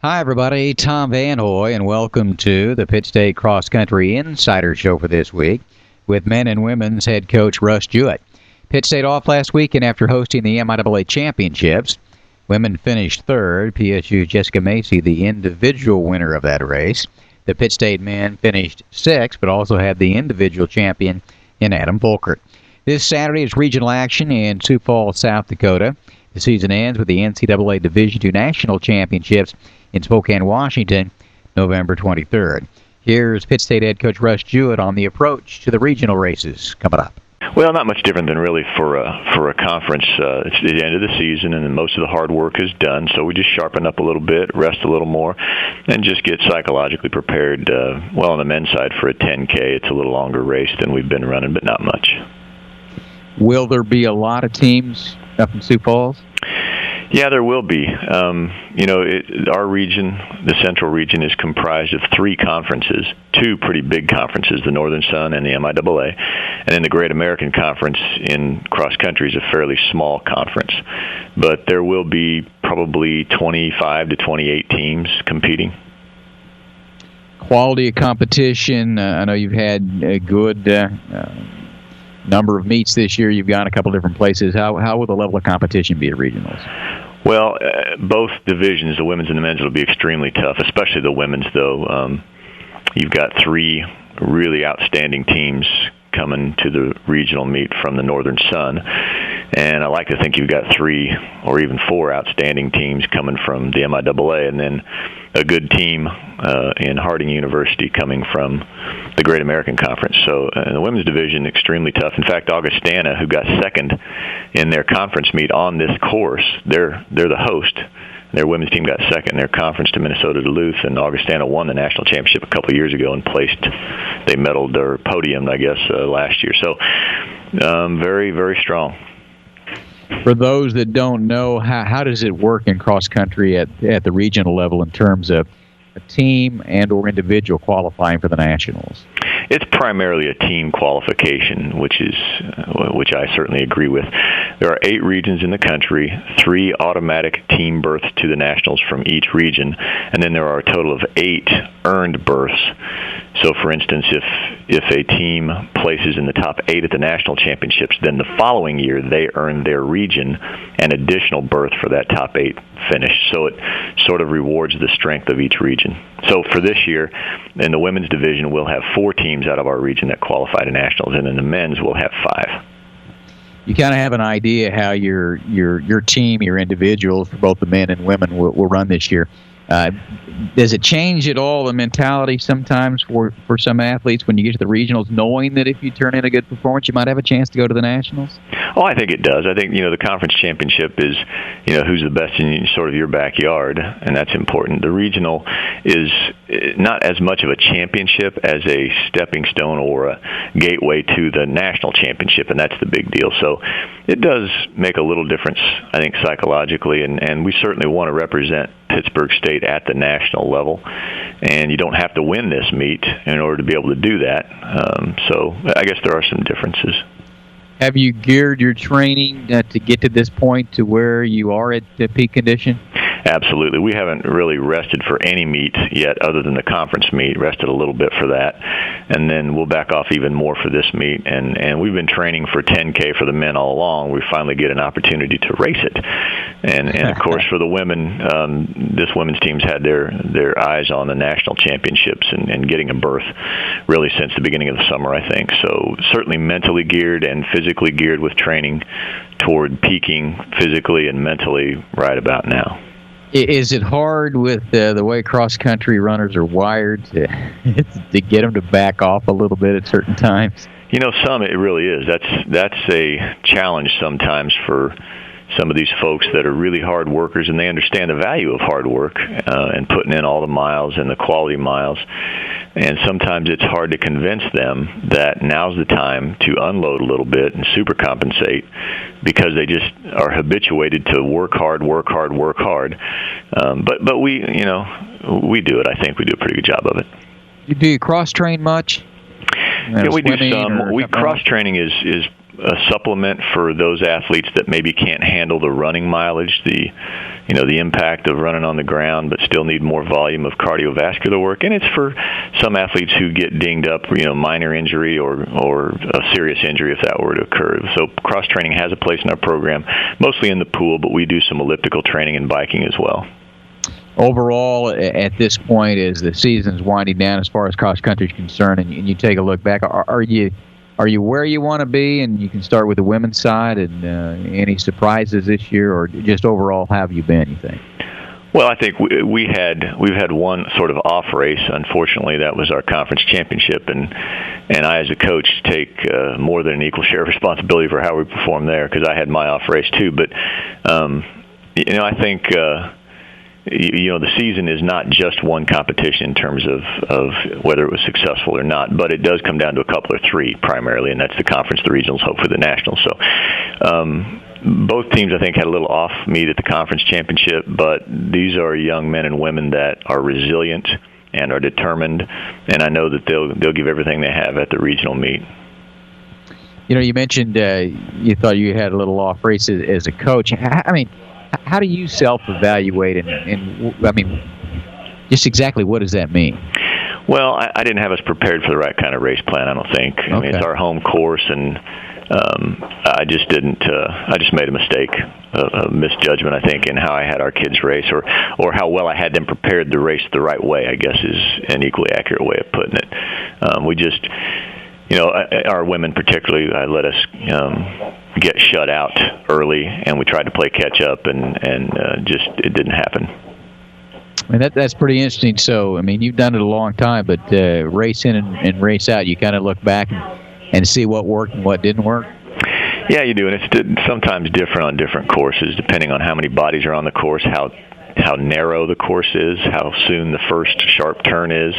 Hi, everybody. Tom Van Hoy, and welcome to the Pitt State Cross Country Insider Show for this week with men and women's head coach Russ Jewett. Pitt State off last weekend after hosting the MIAA Championships. Women finished third. PSU's Jessica Macy, the individual winner of that race. The Pitt State men finished sixth, but also had the individual champion in Adam Volkert. This Saturday is regional action in Sioux Falls, South Dakota. The season ends with the NCAA Division II National Championships in Spokane, Washington, November 23rd. Here's Pitt State head coach Russ Jewett on the approach to the regional races coming up. Well, not much different than really for a conference. It's the end of the season, and most of the hard work is done, so we just sharpen up a little bit, rest a little more, and just get psychologically prepared. On the men's side for a 10K, it's a little longer race than we've been running, but not much. Will there be a lot of teams up in Sioux Falls? Yeah, there will be. Our region, the central region, is comprised of three conferences, two pretty big conferences, the Northern Sun and the MIAA, and then the Great American Conference in cross country is a fairly small conference. But there will be probably 25 to 28 teams competing. Quality of competition, I know you've had a good number of meets this year. You've gone a couple different places. How will the level of competition be at regionals? Well, both divisions, the women's and the men's, will be extremely tough, especially the women's, though. You've got three really outstanding teams coming to the regional meet from the Northern Sun, and I like to think you've got three or even four outstanding teams coming from the MIAA, and then a good team in Harding University coming from the Great American Conference. So the women's division, extremely tough. In fact, Augustana, who got second in their conference meet on this course, they're the host. Their women's team got second in their conference to Minnesota Duluth, and Augustana won the national championship a couple of years ago and they medaled or podiumed, I guess, last year. So very, very strong. For those that don't know, how does it work in cross country at the regional level in terms of a team and or individual qualifying for the nationals? It's primarily a team qualification, which I certainly agree with. There are 8 regions in the country, 3 automatic team berths to the nationals from each region, and then there are a total of 8 earned berths. So, for instance, if a team places in the top 8 at the national championships, then the following year they earn their region an additional berth for that top 8 finish. So it sort of rewards the strength of each region. So for this year, in the women's division, we'll have 4 teams out of our region that qualify to nationals, and in the men's, we'll have 5. You kind of have an idea how your team, your individuals, for both the men and women, will run this year. Does it change at all the mentality sometimes for some athletes when you get to the regionals, knowing that if you turn in a good performance, you might have a chance to go to the nationals? Oh, I think it does. I think, the conference championship is, who's the best in sort of your backyard, and that's important. The regional is not as much of a championship as a stepping stone or a gateway to the national championship, and that's the big deal. So it does make a little difference, I think, psychologically, and we certainly want to represent Pittsburgh State at the national level, and you don't have to win this meet in order to be able to do that. So I guess there are some differences. Have you geared your training to get to this point to where you are at peak condition? Absolutely. We haven't really rested for any meet yet other than the conference meet, rested a little bit for that, and then we'll back off even more for this meet. And we've been training for 10K for the men all along. We finally get an opportunity to race it. And of course, for the women, this women's team's had their eyes on the national championships and getting a berth really since the beginning of the summer, I think. So certainly mentally geared and physically geared with training toward peaking physically and mentally right about now. Is it hard with the way cross-country runners are wired to get them to back off a little bit at certain times? Some it really is. That's a challenge sometimes for some of these folks that are really hard workers, and they understand the value of hard work and putting in all the miles and the quality miles. And sometimes it's hard to convince them that now's the time to unload a little bit and super compensate because they just are habituated to work hard. But we do it. I think we do a pretty good job of it. Do you cross-train much? Yeah, we do some. Cross-training is a supplement for those athletes that maybe can't handle the running mileage, the impact of running on the ground, but still need more volume of cardiovascular work. And it's for some athletes who get dinged up, minor injury or a serious injury if that were to occur. So cross training has a place in our program, mostly in the pool, but we do some elliptical training and biking as well. Overall, at this point, as the season's winding down as far as cross country is concerned, and you take a look back, are you where you want to be? And you can start with the women's side. And any surprises this year, or just overall, how have you been, you think? Well, I think we've had one sort of off race. Unfortunately, that was our conference championship, and I, as a coach, take more than an equal share of responsibility for how we performed there, because I had my off race too. But I think the season is not just one competition in terms of whether it was successful or not, but it does come down to a couple or three primarily, and that's the conference, the regionals, hopefully the nationals. So both teams, I think, had a little off meet at the conference championship, but these are young men and women that are resilient and are determined, and I know that they'll give everything they have at the regional meet. You mentioned you thought you had a little off race as a coach. I mean, how do you self-evaluate, and I mean, just exactly what does that mean? Well, I didn't have us prepared for the right kind of race plan, I don't think. I mean, it's our home course, and I just didn't. I just made a mistake, a misjudgment, I think, in how I had our kids race, or how well I had them prepared to race the right way, I guess is an equally accurate way of putting it. We just, our women particularly, let us get shut out early, and we tried to play catch up, and just it didn't happen. And that's pretty interesting. So, I mean, you've done it a long time, but race in and race out, you kind of look back and see what worked and what didn't work? Yeah, you do, and it's sometimes different on different courses, depending on how many bodies are on the course, how narrow the course is, how soon the first sharp turn is,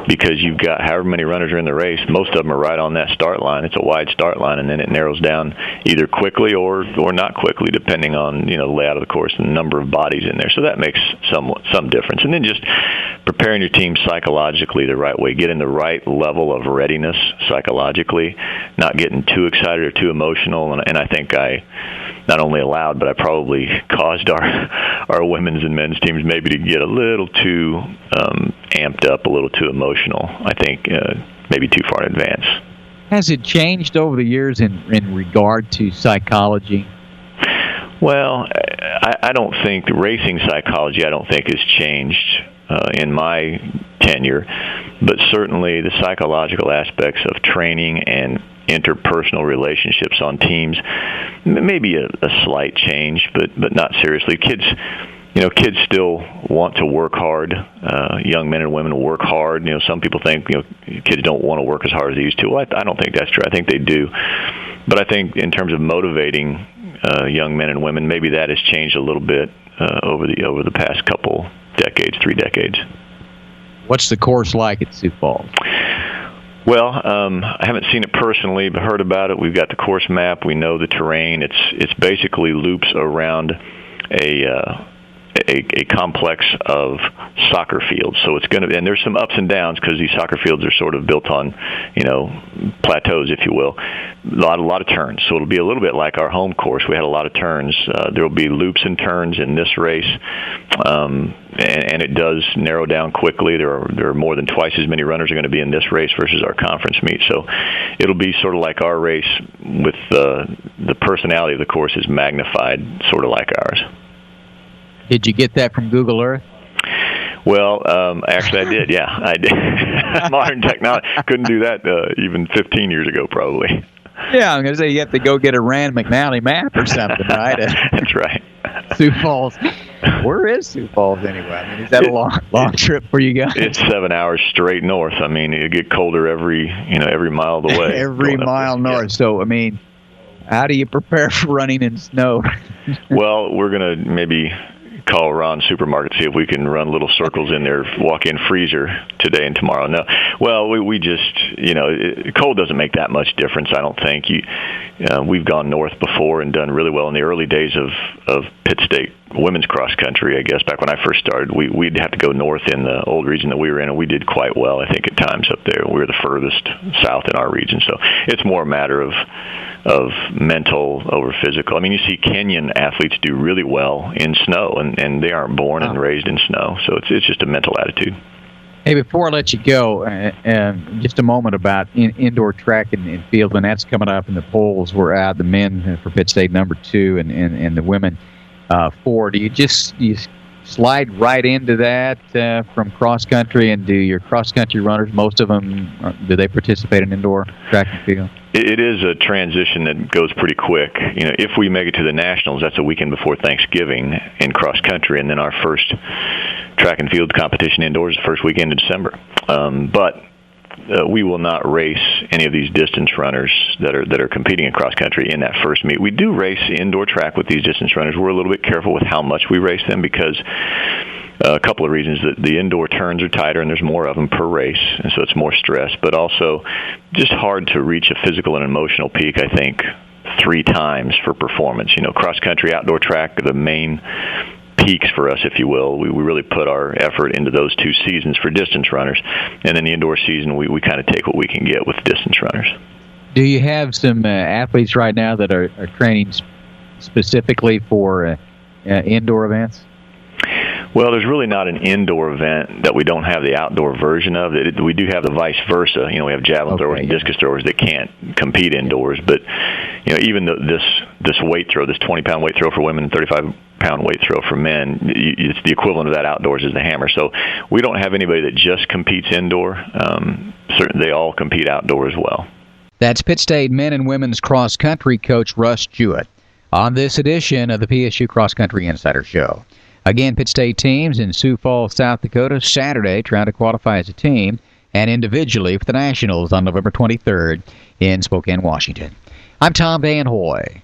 because you've got however many runners are in the race, most of them are right on that start line. It's a wide start line, and then it narrows down either quickly or not quickly, depending on the layout of the course and the number of bodies in there. So that makes some difference. And then just preparing your team psychologically the right way, getting the right level of readiness psychologically, not getting too excited or too emotional. And I think I not only allowed, but I probably caused our women's and men's teams maybe to get a little too amped up, a little too emotional, I think, maybe too far in advance. Has it changed over the years in regard to psychology? Well, I don't think racing psychology, I don't think has changed in my tenure, but certainly the psychological aspects of training and interpersonal relationships on teams, maybe a slight change, but not seriously. Kids still want to work hard. Young men and women work hard. Some people think kids don't want to work as hard as they used to. Well, I don't think that's true. I think they do. But I think in terms of motivating young men and women, maybe that has changed a little bit over the past couple decades, 3 decades. What's the course like at Sioux Falls? Well, I haven't seen it personally, but heard about it. We've got the course map. We know the terrain. It's basically loops around a complex of soccer fields. So it's going to, and there's some ups and downs because these soccer fields are sort of built on, plateaus, if you will. A lot of turns. So it'll be a little bit like our home course. We had a lot of turns. There will be loops and turns in this race, and it does narrow down quickly. There are more than twice as many runners are going to be in this race versus our conference meet. So it'll be sort of like our race, with the personality of the course is magnified, sort of like ours. Did you get that from Google Earth? Well, actually I did, yeah. I did. Modern technology. Couldn't do that even 15 years ago, probably. Yeah, I'm going to say you have to go get a Rand McNally map or something, right? That's right. Sioux Falls. Where is Sioux Falls anyway? I mean, is that a long trip for you guys? It's 7 hours straight north. I mean, it'll get colder every mile of the way. Every mile north. Yeah. So, I mean, how do you prepare for running in snow? Well, we're going to maybe call Ron Supermarket, see if we can run little circles in their walk-in freezer today and tomorrow. No, well, we just, cold doesn't make that much difference, I don't think. We've gone north before and done really well in the early days of Pitt State women's cross country, I guess. Back when I first started, we'd have to go north in the old region that we were in, and we did quite well, I think, at times up there. We were the furthest south in our region, so it's more a matter of mental over physical. I mean, you see Kenyan athletes do really well in snow, and they aren't born and raised in snow, so it's just a mental attitude. Hey, before I let you go, just a moment about indoor track and field. When that's coming up, and the polls were out, the men for Pitt State #2 and the women 4. Do you slide right into that from cross country? And do your cross country runners, most of them, do they participate in indoor track and field? It is a transition that goes pretty quick. You know, if we make it to the Nationals, that's a weekend before Thanksgiving in cross country, and then our first track and field competition indoors the first weekend in December. But we will not race any of these distance runners that are competing in cross country in that first meet. We do race indoor track with these distance runners. We're a little bit careful with how much we race them because a couple of reasons. That the indoor turns are tighter and there's more of them per race, and so it's more stress, but also just hard to reach a physical and emotional peak, I think, 3 times for performance. You know, cross country, outdoor track are the main peaks for us, if you will. We really put our effort into those 2 seasons for distance runners, and then the indoor season we kind of take what we can get with distance runners. Do you have some athletes right now that are training specifically for indoor events? Well, there's really not an indoor event that we don't have the outdoor version of. We do have the vice versa. You know, we have javelin throwers and discus throwers that can't compete indoors. But, you know, even this weight throw, this 20-pound weight throw for women and 35-pound weight throw for men, it's the equivalent of that outdoors is the hammer. So we don't have anybody that just competes indoor. Certainly they all compete outdoor as well. That's Pitt State men and women's cross country coach Russ Jewett on this edition of the PSU Cross Country Insider Show. Again, Pitt State teams in Sioux Falls, South Dakota, Saturday, trying to qualify as a team and individually for the Nationals on November 23rd in Spokane, Washington. I'm Tom Van Hoy.